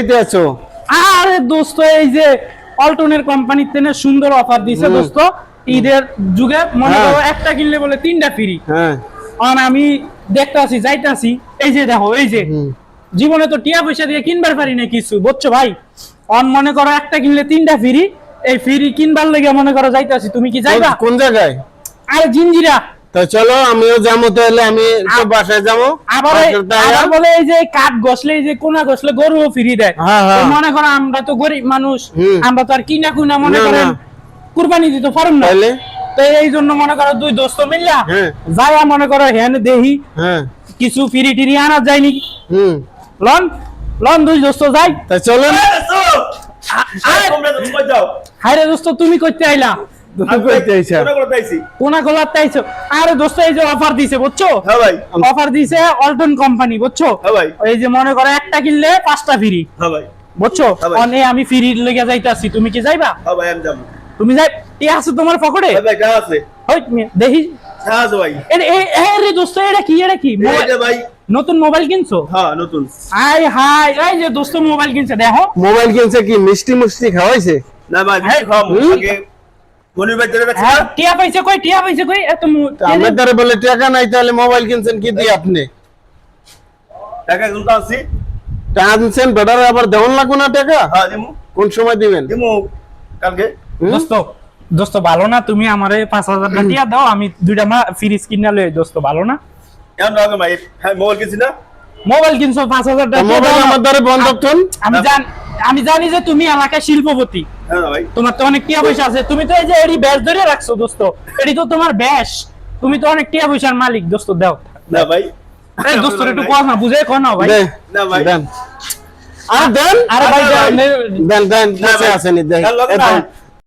চাইতে আছো? আরে দোস্ত এই যে অল্টনের কোম্পানির থেকে সুন্দর অফার দিছে দোস্ত, ঈদের যুগে মনে করো একটা কিনলে বলে তিনটা ফ্রি। হ্যাঁ আর আমি দেখতে আছি যাইতে আছি, এই যে দেখো এই যে জীবনে তো টিয়া পয়সা দিয়ে কিনবার পারি না কিছু, বুঝছো ভাই? অন মনে করো একটা কিনলে তিনটা ফ্রি, এই ফ্রি কিনবার লেগে মনে করো যাইতে আছি। তুমি কি যাইবা? কোন জায়গায়? আরে জিঞ্জিরা। তো চলো আমিও যাবো, তাহলে আমি তো বাসায় যাবো। আবার বলে এই যে কাঠ ঘষলে, এই যে কোনা ঘষলে গরুও ফ্রি দেয়। তো মনে করো আমরা তো গরিব মানুষ, আমরা তো আর কিনা কুনা মনে করেন কুরবানি দিতে পারুম না। তো এই জন্য মনে করো দুই দোস্ত মিললা যাই মনে করো হ্যান দেহি কিছু ফ্রি টিরি আনা যায়নি। লন লন দুই দোস্ত যাই। তাই চলেন। হায় রে দোস্ত, তুমি করতে আইলা? কোনা খোলাতে আইছো? আরে দোস্ত এই যে অফার দিছে বুঝছো? হ্যাঁ ভাই। অফার দিছে অল্টন কোম্পানি বুঝছো? হ্যাঁ ভাই। এই যে মনে করো একটা কিনলে 5টা ফ্রি। হ্যাঁ ভাই। বুঝছো? অনে আমি ফ্রি লেগে যাইতাছি, তুমি কি যাইবা? হ্যাঁ ভাই আমি যাব। তুমি যাই? টি আছে তোমার পকেটে? হ্যাঁ ভাই টাকা আছে। ওই দেখি। হ্যাঁ আছে ভাই। রে দোস্ত এটা কি? এটা ভাই নতুন মোবাইল কিনছো? হ্যাঁ নতুন। আই হাই এই যে দোস্ত মোবাইল কিনছে দেখো। মোবাইল কিনছে কি মিষ্টি মুষ্টি খাওয়াইছে? না ভাই খাওয়াবো আগে মনির ভাই ধরে রাখছে। টিয়া পয়সা কই? টিয়া পয়সা কই? এত আমার দ্বারা বলে টাকা নাই, তাহলে মোবাইল কিনছেন কি দিয়ে আপনি? টাকা গুনতে আসি। টাকা দিচ্ছেন বেটারে, আবার দেওয়ান লাগবে না টাকা? হ্যাঁ দিমু। কোন সময় দিবেন? দিমু কালকে। দোস্ত ভালো না? তুমি আমারে 5000 টাকা দিয়া দাও, আমি দুইটা ফ্রিজ কিনা লই। দোস্ত ভালো না? কেন রাগ ভাই? হ্যাঁ মোবাইল কিনছি না? মোবাইল কিনছো 5000 টাকা? মোবাইল আমার দ্বারা বন্ধক কোন? আমি জানি যে তুমি এলাকায় শিল্পপতি। হ্যাঁ ভাই। তোমার তো অনেক টিয়া পয়সা আছে। তুমি তো এই যে এডি ব্যাস ধরে রাখছো দোস্ত, এডি তো তোমার ব্যাস। তুমি তো অনেক টিয়া পয়সার মালিক দোস্ত। দাও না ভাই। এই দোস্ত একটু কম না বুঝে কোন না ভাই। না ভাই দেন। আর দেন। আরে ভাই দেন দেন কাছে আসেনি দেন।